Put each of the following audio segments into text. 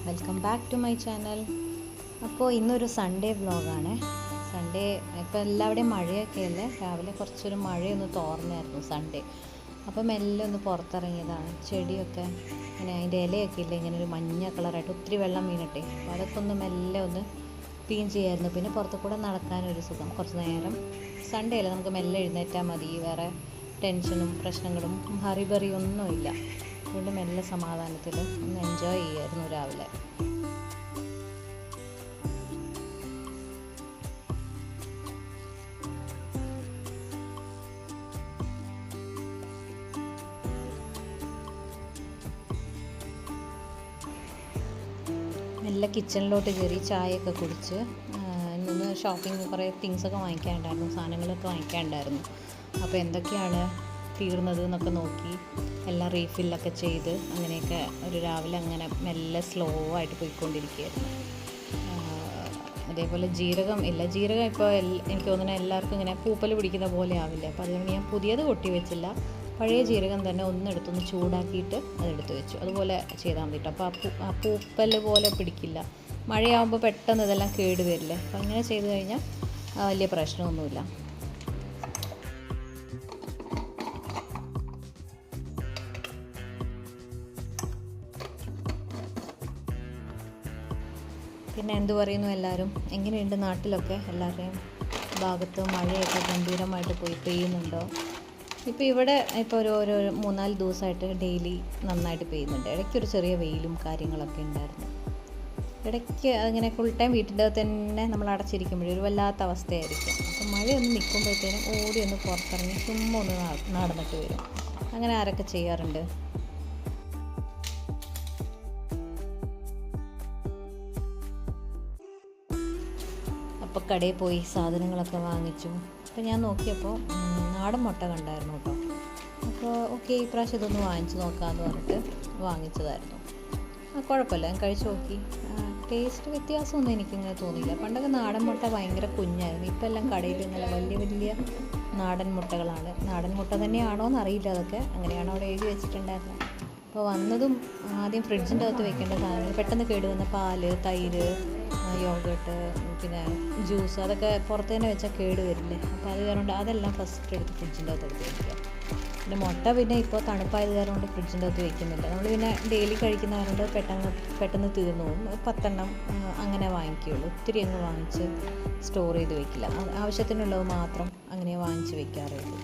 Welcome back to my channel. അപ്പോൾ ഇന്നൊരു Sunday വ്ളോഗാണ്. സൺഡേ ഇപ്പോൾ എല്ലാവിടെയും മഴയൊക്കെ അല്ലേ. രാവിലെ കുറച്ചൊരു മഴയൊന്ന് തോർന്നായിരുന്നു സൺഡേ. അപ്പം മെല്ലെ ഒന്ന് പുറത്തിറങ്ങിയതാണ്. ചെടിയൊക്കെ ഇങ്ങനെ അതിൻ്റെ ഇലയൊക്കെ ഇല്ല, ഇങ്ങനെ ഒരു മഞ്ഞ കളറായിട്ട് ഒത്തിരി വെള്ളം വീണിട്ടെ. അപ്പോൾ അതൊക്കെ ഒന്ന് മെല്ലെ ഒന്ന് ക്ലീൻ ചെയ്യായിരുന്നു. പിന്നെ പുറത്തു കൂടെ നടക്കാനൊരു സുഖം. കുറച്ച് നേരം സൺഡേ അല്ലേ, നമുക്ക് മെല്ലെ എഴുന്നേറ്റാൽ മതി. വേറെ ടെൻഷനും പ്രശ്നങ്ങളും ഹറിബറി ഒന്നുമില്ല. അതുകൊണ്ട് മെല്ലെ സമാധാനത്തിൽ ഒന്ന് എൻജോയ് ചെയ്യായിരുന്നു രാവിലെ. മെല്ലെ കിച്ചണിലോട്ട് കയറി ചായയൊക്കെ കുടിച്ച് ഇന്ന് ഷോപ്പിംഗ് കുറേ തിങ്സൊക്കെ വാങ്ങിക്കാനുണ്ടായിരുന്നു, സാധനങ്ങളൊക്കെ വാങ്ങിക്കാനുണ്ടായിരുന്നു. അപ്പോൾ എന്തൊക്കെയാണ് തീർന്നത് എന്നൊക്കെ നോക്കി എല്ലാം റീഫില്ലൊക്കെ ചെയ്ത് അങ്ങനെയൊക്കെ ഒരു രാവിലെ അങ്ങനെ മെല്ലെ സ്ലോ ആയിട്ട് പോയിക്കൊണ്ടിരിക്കുകയായിരുന്നു. അതേപോലെ ജീരകം ഇപ്പോൾ എനിക്ക് തോന്നുന്നത് എല്ലാവർക്കും ഇങ്ങനെ പൂപ്പൽ പിടിക്കുന്ന പോലെ ആവില്ലേ. അപ്പോൾ അതുകൊണ്ട് ഞാൻ പുതിയത് കൊട്ടി വെച്ചില്ല, പഴയ ജീരകം തന്നെ ഒന്നെടുത്തൊന്ന് ചൂടാക്കിയിട്ട് അതെടുത്ത് വെച്ചു. അതുപോലെ ചെയ്താൽ മതി കേട്ടോ. അപ്പോൾ ആ പൂപ്പൽ പോലെ പിടിക്കില്ല. മഴയാകുമ്പോൾ പെട്ടെന്ന് ഇതെല്ലാം കേടുവരില്ലേ. അപ്പോൾ അങ്ങനെ ചെയ്ത് കഴിഞ്ഞാൽ വലിയ പ്രശ്നമൊന്നുമില്ല. പിന്നെ എന്തു പറയുന്നു എല്ലാവരും? എങ്ങനെയുണ്ട് നാട്ടിലൊക്കെ? എല്ലാവരുടെയും ഭാഗത്ത് മഴയൊക്കെ ഗംഭീരമായിട്ട് പെയ്യുന്നുണ്ടോ? ഇപ്പോൾ ഇവിടെ ഇപ്പോൾ ഒരു 3-4 ദിവസമായിട്ട് ഡെയിലി നന്നായിട്ട് പെയ്യുന്നുണ്ട്. ഇടയ്ക്കൊരു ചെറിയ വെയിലും കാര്യങ്ങളൊക്കെ ഉണ്ടായിരുന്നു. ഇടയ്ക്ക് അങ്ങനെ ഫുൾ ടൈം വീട്ടിൻ്റെ അകത്ത് തന്നെ നമ്മൾ അടച്ചിരിക്കുമ്പോഴേ ഒരു വല്ലാത്ത അവസ്ഥയായിരിക്കും. അപ്പോൾ മഴയൊന്ന് നിൽക്കുമ്പോഴത്തേനും ഓടി ഒന്ന് പുറത്തിറങ്ങി ചുമ്മാ ഒന്ന് നടന്നിട്ട് വരും. അങ്ങനെ ആരൊക്കെ ചെയ്യാറുണ്ട്? അപ്പോൾ കടയിൽ പോയി സാധനങ്ങളൊക്കെ വാങ്ങിച്ചു. അപ്പോൾ ഞാൻ നോക്കിയപ്പോൾ നാടൻ മുട്ട കണ്ടായിരുന്നു കേട്ടോ. അപ്പോൾ ഓക്കെ, ഈ പ്രാവശ്യം ഇതൊന്ന് വാങ്ങിച്ച് നോക്കാമെന്ന് പറഞ്ഞിട്ട് വാങ്ങിച്ചതായിരുന്നു. കുഴപ്പമില്ല, ഞാൻ കഴിച്ച് നോക്കി. ടേസ്റ്റ് വ്യത്യാസമൊന്നും എനിക്കിങ്ങനെ തോന്നിയില്ല. പണ്ടൊക്കെ നാടൻ മുട്ട ഭയങ്കര കുഞ്ഞായിരുന്നു. ഇപ്പോൾ എല്ലാം കടയിൽ ഇങ്ങനെ വലിയ വലിയ നാടൻ മുട്ടകളാണ്. നാടൻ മുട്ട തന്നെയാണോ എന്നറിയില്ല, അതൊക്കെ അങ്ങനെയാണോ അവിടെ എഴുതി വെച്ചിട്ടുണ്ടായിരുന്നത്. അപ്പോൾ വന്നതും ആദ്യം ഫ്രിഡ്ജിൻ്റെ അകത്ത് വെക്കേണ്ട സാധനങ്ങൾ, പെട്ടെന്ന് കേടുവന്ന പാല്, തൈര്, യോഗട്ട്, പിന്നെ ജ്യൂസ്, അതൊക്കെ പുറത്ത് തന്നെ വെച്ചാൽ കേട് വരില്ലേ. അപ്പോൾ അത് കാരണം അതെല്ലാം ഫസ്റ്റ് എടുത്ത് ഫ്രിഡ്ജിൻ്റെ അകത്ത് എടുത്ത് വയ്ക്കുക. പിന്നെ മുട്ട പിന്നെ ഇപ്പോൾ തണുപ്പായത് കാരണം കൊണ്ട് ഫ്രിഡ്ജിൻ്റെ അകത്ത് വയ്ക്കുന്നില്ല. നമ്മൾ പിന്നെ ഡെയിലി കഴിക്കുന്ന കാരണം പെട്ടെന്ന് തീർന്നു പോകും. 10 എണ്ണം അങ്ങനെ വാങ്ങിക്കുകയുള്ളൂ. ഒത്തിരി അങ്ങ് വാങ്ങിച്ച് സ്റ്റോർ ചെയ്ത് വയ്ക്കില്ല. ആവശ്യത്തിനുള്ളത് മാത്രം അങ്ങനെ വാങ്ങിച്ച് വയ്ക്കാറുള്ളൂ.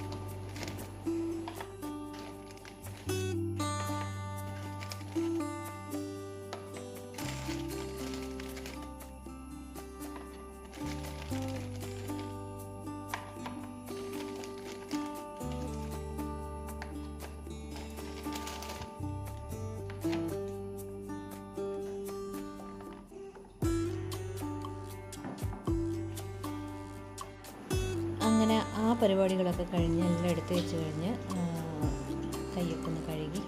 അങ്ങനെ ആ പരിപാടികളൊക്കെ കഴിഞ്ഞ് എല്ലാം എടുത്ത് വെച്ച് കഴിഞ്ഞ് കയ്യൊക്കെ ഒന്ന് കഴുകി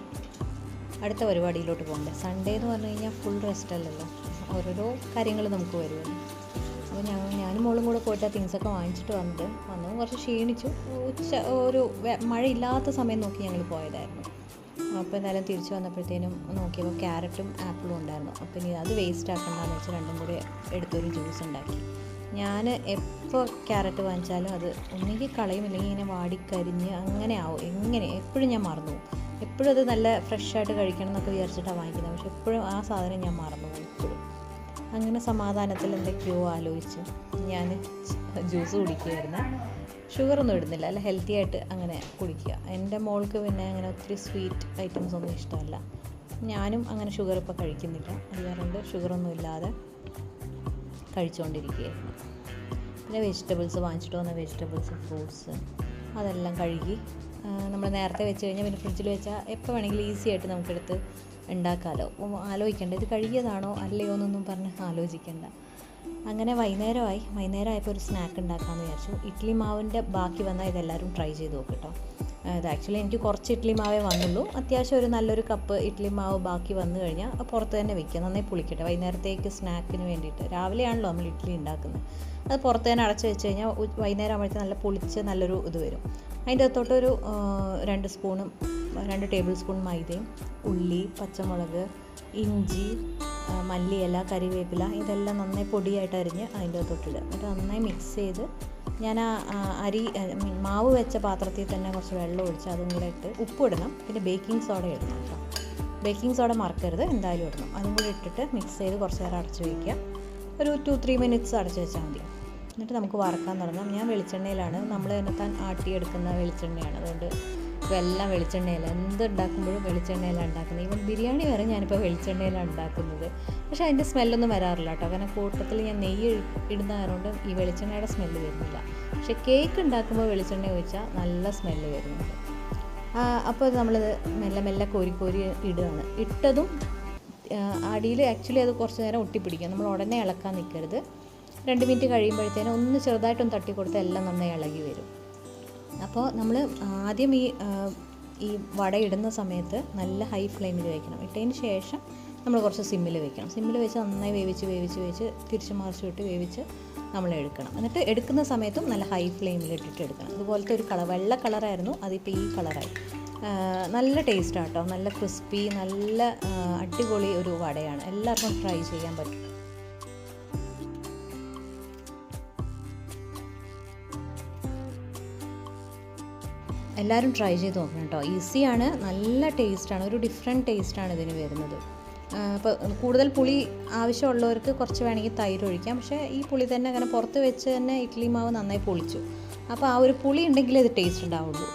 അടുത്ത പരിപാടിയിലോട്ട് പോകണ്ടേ. സൺഡേ എന്ന് പറഞ്ഞു കഴിഞ്ഞാൽ ഫുൾ റെസ്റ്റ് അല്ലല്ലോ, ഓരോരോ കാര്യങ്ങൾ നമുക്ക് വരുമല്ലോ. അപ്പോൾ ഞാനും മോളും കൂടെ പോയിട്ട് ആ തിങ്സൊക്കെ വാങ്ങിച്ചിട്ട് വന്നതും കുറച്ച് ക്ഷീണിച്ചു. ഒരു മഴയില്ലാത്ത സമയം നോക്കി ഞങ്ങൾ പോയതായിരുന്നു. അപ്പോൾ എന്തായാലും തിരിച്ച് വന്നപ്പോഴത്തേനും നോക്കിയപ്പോൾ ക്യാരറ്റും ആപ്പിളും ഉണ്ടായിരുന്നു. അപ്പോൾ ഇനി അത് വേസ്റ്റ് ആക്കണ്ടെന്ന് വെച്ച് രണ്ടും കൂടി എടുത്തൊരു ജ്യൂസ് ഉണ്ടാക്കി. ഞാൻ എപ്പോൾ ക്യാരറ്റ് വാങ്ങിച്ചാലും അത് ഒന്നുകിൽ കളയും, ഇല്ലെങ്കിൽ ഇങ്ങനെ വാടിക്കരിഞ്ഞ് അങ്ങനെ ആവും. എപ്പോഴും ഞാൻ മറന്നു പോകും. എപ്പോഴും അത് നല്ല ഫ്രഷായിട്ട് കഴിക്കണം എന്നൊക്കെ വിചാരിച്ചിട്ടാണ് വാങ്ങിക്കുന്നത്. പക്ഷെ എപ്പോഴും ആ സാധനം ഞാൻ മറന്നു പോകും എപ്പോഴും. അങ്ങനെ സമാധാനത്തിൽ എന്തൊക്കെയോ ആലോചിച്ച് ഞാൻ ജ്യൂസ് കുടിക്കുമായിരുന്നു. ഷുഗറൊന്നും ഇടുന്നില്ല, അല്ല ഹെൽത്തി ആയിട്ട് അങ്ങനെ കുടിക്കുക. എൻ്റെ മോൾക്ക് പിന്നെ അങ്ങനെ ഒത്തിരി സ്വീറ്റ് ഐറ്റംസ് ഒന്നും ഇഷ്ടമല്ല. ഞാനും അങ്ങനെ ഷുഗർ ഇപ്പോൾ കഴിക്കുന്നില്ല. അത് കാരണം ഷുഗറൊന്നും ഇല്ലാതെ കഴിച്ചുകൊണ്ടിരിക്കുകയായിരുന്നു. പിന്നെ വെജിറ്റബിൾസ് വാങ്ങിച്ചിട്ട് വന്ന വെജിറ്റബിൾസ്, ഫ്രൂട്ട്സ് അതെല്ലാം കഴുകി നമ്മൾ നേരത്തെ വെച്ച് കഴിഞ്ഞാൽ പിന്നെ ഫ്രിഡ്ജിൽ വെച്ചാൽ എപ്പോൾ വേണമെങ്കിലും ഈസി ആയിട്ട് നമുക്കെടുത്ത് ഉണ്ടാക്കാമല്ലോ. ആലോചിക്കേണ്ട ഇത് കഴുകിയതാണോ അല്ലയോ എന്നൊന്നും പറഞ്ഞ് ആലോചിക്കേണ്ട. അങ്ങനെ വൈകുന്നേരമായപ്പോൾ ഒരു സ്നാക്ക് ഉണ്ടാക്കാമെന്ന് വിചാരിച്ചു. ഇഡ്ഡലി മാവിൻ്റെ ബാക്കി വന്നാൽ ഇതെല്ലാവരും ട്രൈ ചെയ്ത് നോക്കും കേട്ടോ. ഇത് ആക്ച്വലി എനിക്ക് കുറച്ച് ഇഡ്ഡലി മാവേ വന്നുള്ളൂ. അത്യാവശ്യം ഒരു നല്ലൊരു കപ്പ് ഇഡ്ഡലി മാവ് ബാക്കി വന്നു കഴിഞ്ഞാൽ പുറത്ത് തന്നെ വെക്കുക, നന്നായി പുളിക്കട്ടെ. വൈകുന്നേരത്തേക്ക് സ്നാക്കിന് വേണ്ടിയിട്ട്, രാവിലെയാണല്ലോ നമ്മൾ ഇഡ്ഡലി ഉണ്ടാക്കുന്നത്, അത് പുറത്ത് തന്നെ അടച്ച് വെച്ച് കഴിഞ്ഞാൽ വൈകുന്നേരം ആകുമ്പോഴത്തേക്ക് നല്ല പൊളിച്ച് നല്ലൊരു ഇത് വരും. അതിൻ്റെ അകത്തോട്ടൊരു 2 ടേബിൾ സ്പൂൺ മൈദയും, ഉള്ളി, പച്ചമുളക്, ഇഞ്ചി, മല്ലിയില, കരിവേപ്പില ഇതെല്ലാം നന്നായി പൊടിയായിട്ട് അരിഞ്ഞ് അതിൻ്റെ തൊട്ടിടുക. എന്നിട്ട് നന്നായി മിക്സ് ചെയ്ത് ഞാൻ മാവ് വെച്ച പാത്രത്തിൽ തന്നെ കുറച്ച് വെള്ളം ഒഴിച്ച് അതും കൂടെ ഇട്ട് ഉപ്പിടണം, പിന്നെ ബേക്കിംഗ് സോഡ ഇടണം കേട്ടോ. ബേക്കിംഗ് സോഡ മറക്കരുത്, എന്തായാലും ഇടണം. അതും കൂടി ഇട്ടിട്ട് മിക്സ് ചെയ്ത് കുറച്ച് നേരം അടച്ച് വയ്ക്കുക. ഒരു 2-3 മിനിറ്റ്സ് അടച്ച് വെച്ചാൽ മതി. എന്നിട്ട് നമുക്ക് വറക്കാൻ തുടങ്ങാം. ഞാൻ വെളിച്ചെണ്ണയിലാണ്, നമ്മൾ തന്നെ ആട്ടിയെടുക്കുന്ന വെളിച്ചെണ്ണയാണ്, അതുകൊണ്ട് ഇപ്പോൾ എല്ലാം വെളിച്ചെണ്ണയിലാണ്. എന്ത് ഉണ്ടാക്കുമ്പോഴും വെളിച്ചെണ്ണയിലാണ് ഉണ്ടാക്കുന്നത്. ഈവൻ ബിരിയാണി വരെ ഞാനിപ്പോൾ വെളിച്ചെണ്ണയിലാണ് ഉണ്ടാക്കുന്നത്. പക്ഷേ അതിൻ്റെ സ്മെല്ലൊന്നും വരാറില്ല കേട്ടോ, കാരണം കൂട്ടത്തിൽ ഞാൻ നെയ്യ് ഇടുന്ന കാരണം ഈ വെളിച്ചെണ്ണയുടെ സ്മെല്ല് വരുന്നില്ല. പക്ഷേ കേക്ക് ഉണ്ടാക്കുമ്പോൾ വെളിച്ചെണ്ണ ഒഴിച്ചാൽ നല്ല സ്മെല്ല് വരുന്നുണ്ട്. അപ്പോൾ നമ്മളിത് മെല്ലെ മെല്ലെ കോരി ഇടുകയാണ്. ഇട്ടതും അടിയിൽ ആക്ച്വലി അത് കുറച്ച് നേരം ഒട്ടിപ്പിടിക്കുക. നമ്മൾ ഉടനെ ഇളക്കാൻ നിൽക്കരുത്. 2 മിനിറ്റ് കഴിയുമ്പോഴത്തേനും ഒന്ന് ചെറുതായിട്ടൊന്ന് തട്ടി കൊടുത്താൽ എല്ലാം നന്നായി ഇളകി വരും. അപ്പോൾ നമ്മൾ ആദ്യം ഈ വട ഇടുന്ന സമയത്ത് നല്ല ഹൈ ഫ്ലെയിമിൽ വയ്ക്കണം. ഇട്ടതിന് ശേഷം നമ്മൾ കുറച്ച് സിമ്മിൽ വയ്ക്കണം. സിമ്മിൽ വെച്ച് നന്നായി വേവിച്ച് തിരിച്ച് മറിച്ച് വിട്ട് വേവിച്ച് നമ്മൾ എടുക്കണം. എന്നിട്ട് എടുക്കുന്ന സമയത്തും നല്ല ഹൈ ഫ്ലെയിമിൽ ഇട്ടിട്ട് എടുക്കണം. ഇതുപോലത്തെ ഒരു വെള്ള കളറായിരുന്നു, അതിപ്പോൾ ഈ കളറായി. നല്ല ടേസ്റ്റാണ് കേട്ടോ, നല്ല ക്രിസ്പി, നല്ല അടിപൊളി ഒരു വടയാണ്. എല്ലാവർക്കും ട്രൈ ചെയ്യാൻ പറ്റും. എല്ലാവരും ട്രൈ ചെയ്ത് നോക്കണം കേട്ടോ. ഈസിയാണ്, നല്ല ടേസ്റ്റാണ്, ഒരു ഡിഫറെൻറ്റ് ടേസ്റ്റാണ് ഇതിന് വരുന്നത്. ഇപ്പോൾ കൂടുതൽ പുളി ആവശ്യമുള്ളവർക്ക് കുറച്ച് വേണമെങ്കിൽ തൈര് ഒഴിക്കാം. പക്ഷേ ഈ പുളി തന്നെ അങ്ങനെ പുറത്ത് വെച്ച് തന്നെ ഇഡ്ഡലി മാവ് നന്നായി പൊളിച്ചു. അപ്പോൾ ആ ഒരു പുളി ഉണ്ടെങ്കിലേ ഇത് ടേസ്റ്റ് ഉണ്ടാവുള്ളൂ.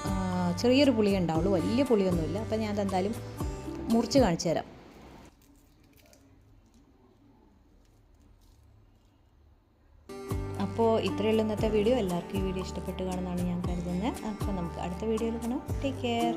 ചെറിയൊരു പുളി ഉണ്ടാവുള്ളൂ, വലിയ പുളിയൊന്നുമില്ല. അപ്പോൾ ഞാൻ അതെന്തായാലും മുറിച്ച് കാണിച്ചു തരാം. അപ്പോൾ ഇത്രയുള്ള ഇന്നത്തെ വീഡിയോ. എല്ലാവർക്കും ഈ വീഡിയോ ഇഷ്ടപ്പെട്ട് കാണുന്നതാണ് ഞാൻ കരുതുന്നത്. അപ്പോൾ നമുക്ക് അടുത്ത വീഡിയോയിൽ കാണാം. Take care.